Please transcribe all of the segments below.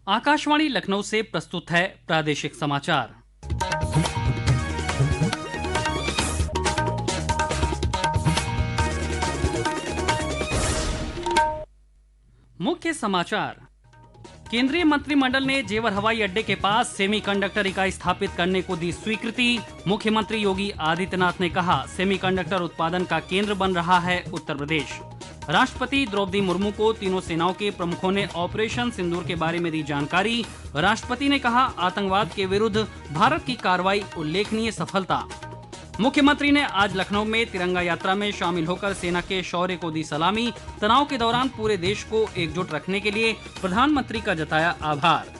आकाशवाणी लखनऊ से प्रस्तुत है प्रादेशिक समाचार। मुख्य समाचार। केंद्रीय मंत्रिमंडल ने जेवर हवाई अड्डे के पास सेमीकंडक्टर इकाई स्थापित करने को दी स्वीकृति। मुख्यमंत्री योगी आदित्यनाथ ने कहा, सेमीकंडक्टर उत्पादन का केंद्र बन रहा है उत्तर प्रदेश। राष्ट्रपति द्रौपदी मुर्मू को तीनों सेनाओं के प्रमुखों ने ऑपरेशन सिंदूर के बारे में दी जानकारी। राष्ट्रपति ने कहा, आतंकवाद के विरुद्ध भारत की कार्रवाई उल्लेखनीय सफलता। मुख्यमंत्री ने आज लखनऊ में तिरंगा यात्रा में शामिल होकर सेना के शौर्य को दी सलामी। तनाव के दौरान पूरे देश को एकजुट रखने के लिए प्रधानमंत्री का जताया आभार।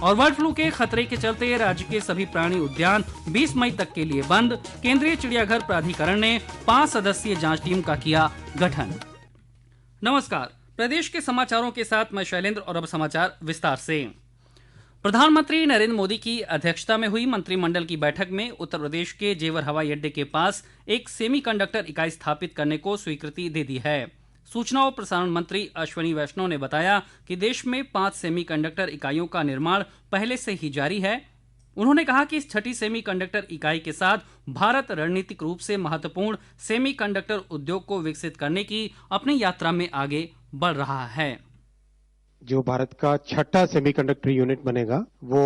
और बर्ड फ्लू के खतरे के चलते राज्य के सभी प्राणी उद्यान 20 मई तक के लिए बंद। केंद्रीय चिड़ियाघर प्राधिकरण ने 5 सदस्यीय जांच टीम का किया गठन। नमस्कार, प्रदेश के समाचारों के साथ मैं शैलेंद्र और अब समाचार विस्तार से। प्रधानमंत्री नरेंद्र मोदी की अध्यक्षता में हुई मंत्रिमंडल की बैठक में उत्तर प्रदेश के जेवर हवाई अड्डे के पास एक सेमीकंडक्टर इकाई स्थापित करने को स्वीकृति दे दी है। सूचना और प्रसारण मंत्री अश्विनी वैष्णव ने बताया कि देश में 5 सेमीकंडक्टर इकाइयों का निर्माण पहले से ही जारी है। उन्होंने कहा कि इस छठी सेमीकंडक्टर इकाई के साथ भारत रणनीतिक रूप से महत्वपूर्ण सेमीकंडक्टर उद्योग को विकसित करने की अपनी यात्रा में आगे बढ़ रहा है। जो भारत का छठा सेमीकंडक्टर यूनिट बनेगा वो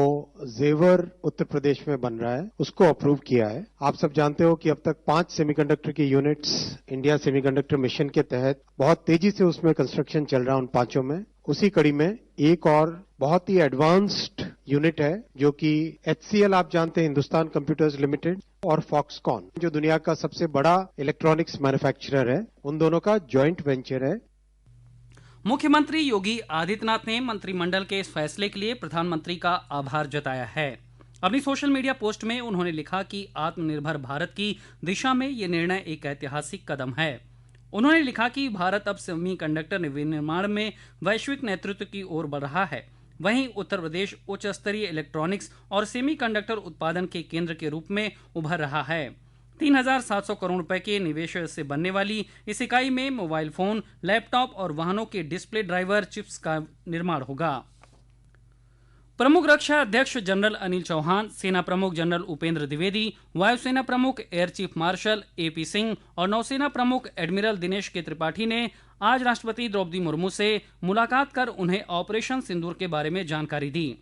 जेवर उत्तर प्रदेश में बन रहा है, उसको अप्रूव किया है। आप सब जानते हो कि अब तक 5 सेमीकंडक्टर की यूनिट्स इंडिया सेमीकंडक्टर मिशन के तहत बहुत तेजी से उसमें कंस्ट्रक्शन चल रहा है उन 5 में। उसी कड़ी में एक और बहुत ही एडवांस्ड यूनिट है जो कि HCL आप जानते हैं, हिंदुस्तान कंप्यूटर्स लिमिटेड, और फॉक्सकॉन जो दुनिया का सबसे बड़ा इलेक्ट्रॉनिक्स मैन्युफैक्चरर है, उन दोनों का ज्वाइंट वेंचर है। मुख्यमंत्री योगी आदित्यनाथ ने मंत्रिमंडल के इस फैसले के लिए प्रधानमंत्री का आभार जताया है। अपनी सोशल मीडिया पोस्ट में उन्होंने लिखा कि आत्मनिर्भर भारत की दिशा में ये निर्णय एक ऐतिहासिक कदम है। उन्होंने लिखा कि भारत अब सेमीकंडक्टर विनिर्माण में वैश्विक नेतृत्व की ओर बढ़ रहा है। वहीं उत्तर प्रदेश उच्च स्तरीय इलेक्ट्रॉनिक्स और सेमीकंडक्टर उत्पादन के केंद्र के रूप में उभर रहा है। 3,700 करोड़ रुपए के निवेश से बनने वाली इस इकाई में मोबाइल फोन, लैपटॉप और वाहनों के डिस्प्ले ड्राइवर चिप्स का निर्माण होगा। प्रमुख रक्षा अध्यक्ष जनरल अनिल चौहान, सेना प्रमुख जनरल उपेंद्र द्विवेदी, वायुसेना प्रमुख air chief marshal AP Singh और नौसेना प्रमुख एडमिरल दिनेश के त्रिपाठी ने आज राष्ट्रपति द्रौपदी मुर्मू से मुलाकात कर उन्हें ऑपरेशन सिंदूर के बारे में जानकारी दी।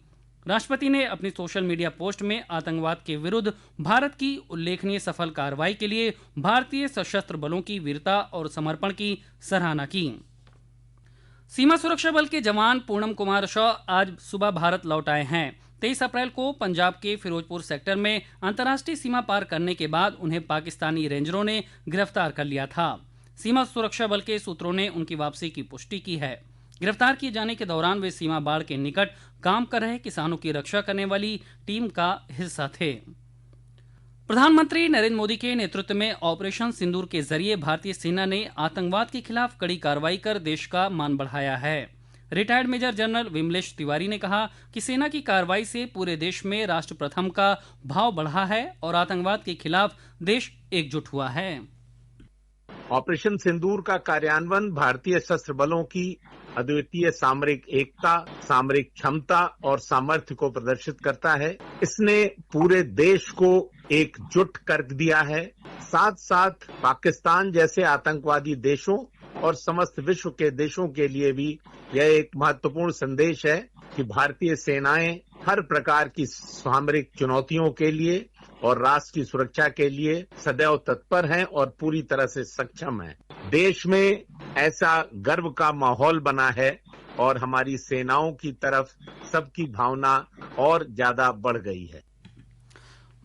राष्ट्रपति ने अपनी सोशल मीडिया पोस्ट में आतंकवाद के विरुद्ध भारत की उल्लेखनीय सफल कार्रवाई के लिए भारतीय सशस्त्र बलों की वीरता और समर्पण की सराहना की। सीमा सुरक्षा बल के जवान पूनम कुमार शॉ आज सुबह भारत लौट आए हैं। 23 अप्रैल को पंजाब के फिरोजपुर सेक्टर में अंतर्राष्ट्रीय सीमा पार करने के बाद उन्हें पाकिस्तानी रेंजरों ने गिरफ्तार कर लिया था। सीमा सुरक्षा बल के सूत्रों ने उनकी वापसी की पुष्टि की है। गिरफ्तार किए जाने के दौरान वे सीमा बाड़ के निकट काम कर रहे किसानों की रक्षा करने वाली टीम का हिस्सा थे। प्रधानमंत्री नरेंद्र मोदी के नेतृत्व में ऑपरेशन सिंदूर के जरिए भारतीय सेना ने आतंकवाद के खिलाफ कड़ी कार्रवाई कर देश का मान बढ़ाया है। Retired major general Vimlesh Tiwari ने कहा कि सेना की कार्रवाई से पूरे देश में राष्ट्र प्रथम का भाव बढ़ा है और आतंकवाद के खिलाफ देश एकजुट हुआ है। ऑपरेशन सिंदूर का कार्यान्वयन भारतीय सशस्त्र बलों की अद्वितीय सामरिक एकता, सामरिक क्षमता और सामर्थ्य को प्रदर्शित करता है। इसने पूरे देश को एकजुट कर दिया है। साथ साथ पाकिस्तान जैसे आतंकवादी देशों और समस्त विश्व के देशों के लिए भी यह एक महत्वपूर्ण संदेश है कि भारतीय सेनाएं हर प्रकार की सामरिक चुनौतियों के लिए और राष्ट्र की सुरक्षा के लिए सदैव तत्पर हैं और पूरी तरह से सक्षम हैं। देश में ऐसा गर्व का माहौल बना है और हमारी सेनाओं की तरफ सबकी भावना और ज्यादा बढ़ गई है।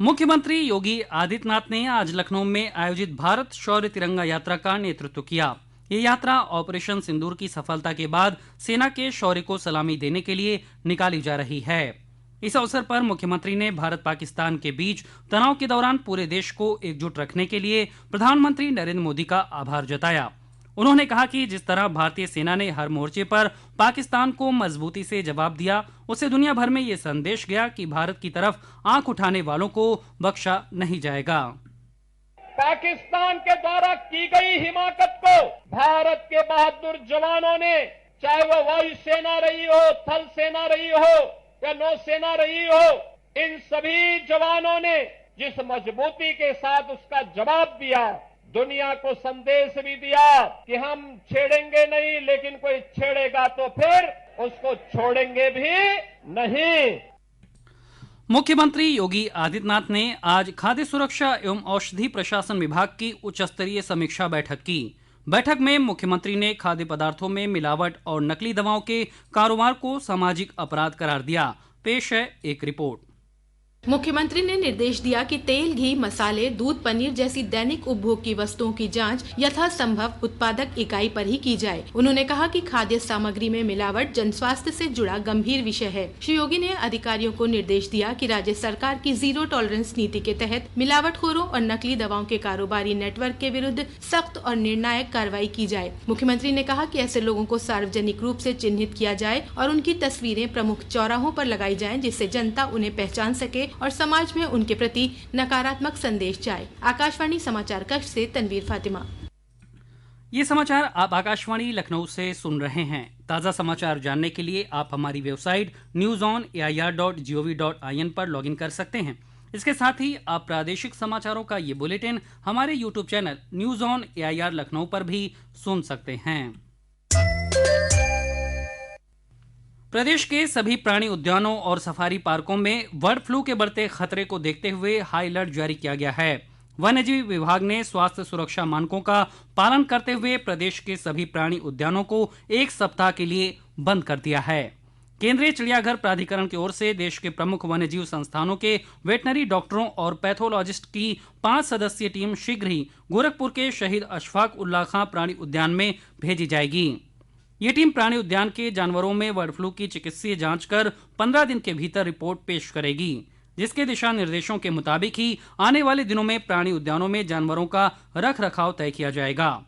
मुख्यमंत्री योगी आदित्यनाथ ने आज लखनऊ में आयोजित भारत शौर्य तिरंगा यात्रा का नेतृत्व किया। ये यात्रा ऑपरेशन सिंदूर की सफलता के बाद सेना के शौर्य को सलामी देने के लिए निकाली जा रही है। इस अवसर पर मुख्यमंत्री ने भारत पाकिस्तान के बीच तनाव के दौरान पूरे देश को एकजुट रखने के लिए प्रधानमंत्री नरेंद्र मोदी का आभार जताया। उन्होंने कहा कि जिस तरह भारतीय सेना ने हर मोर्चे पर पाकिस्तान को मजबूती से जवाब दिया, उससे दुनिया भर में ये संदेश गया कि भारत की तरफ आंख उठाने वालों को बख्शा नहीं जाएगा। पाकिस्तान के द्वारा की गई हिमाकत को भारत के बहादुर जवानों ने चाहे वो वायुसेना रही हो, थल सेना रही हो या नौसेना रही हो, इन सभी जवानों ने जिस मजबूती के साथ उसका जवाब दिया, दुनिया को संदेश भी दिया कि हम छेड़ेंगे नहीं, लेकिन कोई छेड़ेगा तो फिर उसको छोड़ेंगे भी नहीं। मुख्यमंत्री योगी आदित्यनाथ ने आज खाद्य सुरक्षा एवं औषधि प्रशासन विभाग की उच्च स्तरीय समीक्षा बैठक की। बैठक में मुख्यमंत्री ने खाद्य पदार्थों में मिलावट और नकली दवाओं के कारोबार को सामाजिक अपराध करार दिया। पेश है एक रिपोर्ट। मुख्यमंत्री ने निर्देश दिया कि तेल, घी, मसाले, दूध, पनीर जैसी दैनिक उपभोग की वस्तुओं की जांच यथासंभव उत्पादक इकाई पर ही की जाए। उन्होंने कहा कि खाद्य सामग्री में मिलावट जन स्वास्थ्य से जुड़ा गंभीर विषय है। श्री योगी ने अधिकारियों को निर्देश दिया कि राज्य सरकार की जीरो टॉलरेंस नीति के तहत मिलावटखोरों और नकली दवाओं के कारोबारी नेटवर्क के विरुद्ध सख्त और निर्णायक कार्रवाई की जाए। मुख्यमंत्री ने कहा कि ऐसे लोगों को सार्वजनिक रूप से चिन्हित किया जाए और उनकी तस्वीरें प्रमुख चौराहों पर लगाई जाएं, जिससे जनता उन्हें पहचान सके और समाज में उनके प्रति नकारात्मक संदेश जाए। आकाशवाणी समाचार कक्ष से तनवीर फातिमा। ये समाचार आप आकाशवाणी लखनऊ से सुन रहे हैं। ताज़ा समाचार जानने के लिए आप हमारी वेबसाइट newsonair.gov.in पर लॉगिन कर सकते हैं। इसके साथ ही आप प्रादेशिक समाचारों का ये बुलेटिन हमारे YouTube channel news on AIR Lucknow पर भी सुन सकते हैं। प्रदेश के सभी प्राणी उद्यानों और सफारी पार्कों में बर्ड फ्लू के बढ़ते खतरे को देखते हुए हाई अलर्ट जारी किया गया है। वन्यजीव विभाग ने स्वास्थ्य सुरक्षा मानकों का पालन करते हुए प्रदेश के सभी प्राणी उद्यानों को 1 सप्ताह के लिए बंद कर दिया है। केंद्रीय चिड़ियाघर प्राधिकरण की ओर से देश के प्रमुख वन्यजीव संस्थानों के वेटनरी डॉक्टरों और पैथोलॉजिस्ट की 5 सदस्यीय टीम शीघ्र ही गोरखपुर के शहीद अशफाक उल्लाह खां प्राणी उद्यान में भेजी जाएगी। ये टीम प्राणी उद्यान के जानवरों में बर्ड फ्लू की चिकित्सीय जांच कर 15 दिन के भीतर रिपोर्ट पेश करेगी, जिसके दिशा निर्देशों के मुताबिक ही आने वाले दिनों में प्राणी उद्यानों में जानवरों का रख रखाव तय किया जाएगा।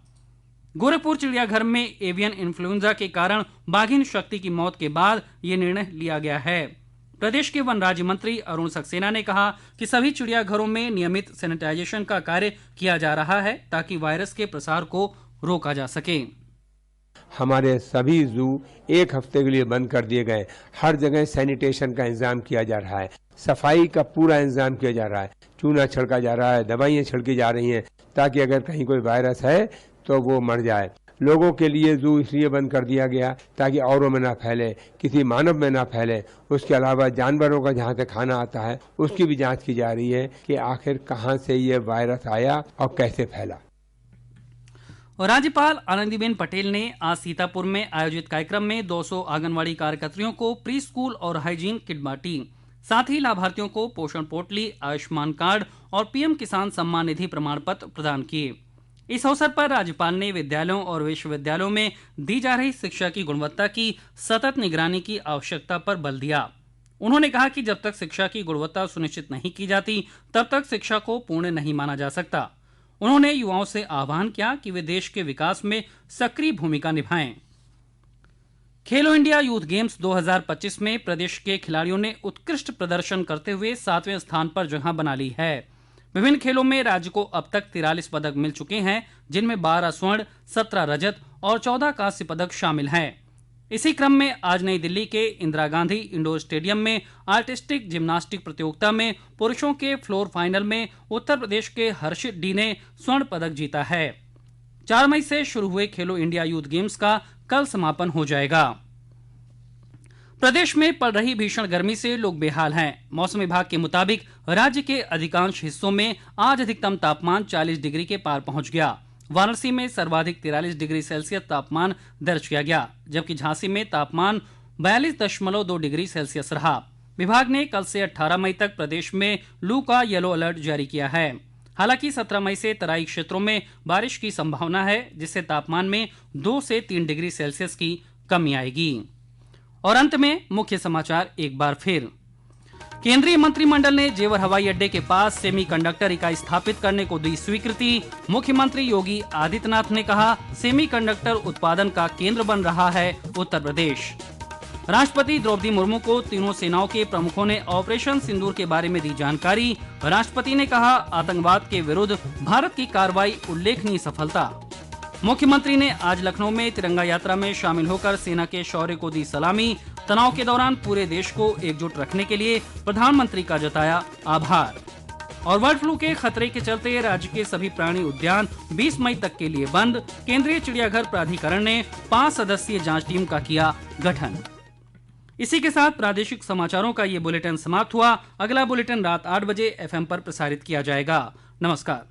गोरखपुर चिड़ियाघर में एवियन इन्फ्लुएंजा के कारण बाघिन शक्ति की मौत के बाद ये निर्णय लिया गया है। प्रदेश के वन राज्य मंत्री अरुण सक्सेना ने कहा कि सभी चिड़ियाघरों में नियमित सैनिटाइजेशन का कार्य किया जा रहा है ताकि वायरस के प्रसार को रोका जा सके। हमारे सभी जू 1 हफ्ते के लिए बंद कर दिए गए। हर जगह सैनिटेशन का इंतजाम किया जा रहा है, सफाई का पूरा इंतजाम किया जा रहा है, चूना छिड़का जा रहा है, दवाइयाँ छिड़की जा रही हैं ताकि अगर कहीं कोई वायरस है तो वो मर जाए। लोगों के लिए जू इसलिए बंद कर दिया गया ताकि औरों में ना फैले, किसी मानव में ना फैले। उसके अलावा जानवरों का जहाँ से खाना आता है उसकी भी जाँच की जा रही है कि आखिर कहाँ से ये वायरस आया और कैसे फैला। और राज्यपाल आनंदीबेन पटेल ने आज सीतापुर में आयोजित कार्यक्रम में 200 आंगनवाड़ी कार्यकर्तियों को प्री स्कूल और हाइजीन किट बांटी। साथ ही लाभार्थियों को पोषण पोटली, आयुष्मान कार्ड और पीएम किसान सम्मान निधि प्रमाण पत्र प्रदान किए। इस अवसर पर राज्यपाल ने विद्यालयों और विश्वविद्यालयों में दी जा रही शिक्षा की गुणवत्ता की सतत निगरानी की आवश्यकता पर बल दिया। उन्होंने कहा कि जब तक शिक्षा की गुणवत्ता सुनिश्चित नहीं की जाती तब तक शिक्षा को पूर्ण नहीं माना जा सकता। उन्होंने युवाओं से आह्वान किया कि वे देश के विकास में सक्रिय भूमिका निभाएं। खेलो इंडिया यूथ गेम्स 2025 में प्रदेश के खिलाड़ियों ने उत्कृष्ट प्रदर्शन करते हुए 7वें स्थान पर जगह बना ली है। विभिन्न खेलों में राज्य को अब तक 43 पदक मिल चुके हैं, जिनमें 12 स्वर्ण, 17 रजत और 14 कांस्य पदक शामिल हैं। इसी क्रम में आज नई दिल्ली के इंदिरा गांधी इंडोर स्टेडियम में आर्टिस्टिक जिम्नास्टिक प्रतियोगिता में पुरुषों के फ्लोर फाइनल में उत्तर प्रदेश के हर्षित डी ने स्वर्ण पदक जीता है। 4 मई से शुरू हुए खेलो इंडिया यूथ गेम्स का कल समापन हो जाएगा। प्रदेश में पड़ रही भीषण गर्मी से लोग बेहाल हैं। मौसम विभाग के मुताबिक राज्य के अधिकांश हिस्सों में आज अधिकतम तापमान 40 डिग्री के पार पहुंच गया। वाराणसी में सर्वाधिक 43 डिग्री सेल्सियस तापमान दर्ज किया गया, जबकि झांसी में तापमान 42.2 डिग्री सेल्सियस रहा। विभाग ने कल से 18 मई तक प्रदेश में लू का येलो अलर्ट जारी किया है। हालांकि 17 मई से तराई क्षेत्रों में बारिश की संभावना है, जिससे तापमान में 2 से 3 डिग्री सेल्सियस की कमी आएगी। और अंत में मुख्य समाचार एक बार फिर। केंद्रीय मंत्रिमंडल ने जेवर हवाई अड्डे के पास सेमीकंडक्टर इकाई स्थापित करने को दी स्वीकृति। मुख्यमंत्री योगी आदित्यनाथ ने कहा, सेमीकंडक्टर उत्पादन का केंद्र बन रहा है उत्तर प्रदेश। राष्ट्रपति द्रौपदी मुर्मू को तीनों सेनाओं के प्रमुखों ने ऑपरेशन सिंदूर के बारे में दी जानकारी। राष्ट्रपति ने कहा, आतंकवाद के विरुद्ध भारत की कार्रवाई उल्लेखनीय सफलता। मुख्यमंत्री ने आज लखनऊ में तिरंगा यात्रा में शामिल होकर सेना के शौर्य को दी सलामी। तनाव के दौरान पूरे देश को एकजुट रखने के लिए प्रधानमंत्री का जताया आभार। और बर्ड फ्लू के खतरे के चलते राज्य के सभी प्राणी उद्यान 20 मई तक के लिए बंद। केंद्रीय चिड़ियाघर प्राधिकरण ने 5 सदस्यीय जांच टीम का किया गठन। इसी के साथ प्रादेशिक समाचारों का ये बुलेटिन समाप्त हुआ। अगला बुलेटिन रात 8 बजे FM पर प्रसारित किया जाएगा। नमस्कार।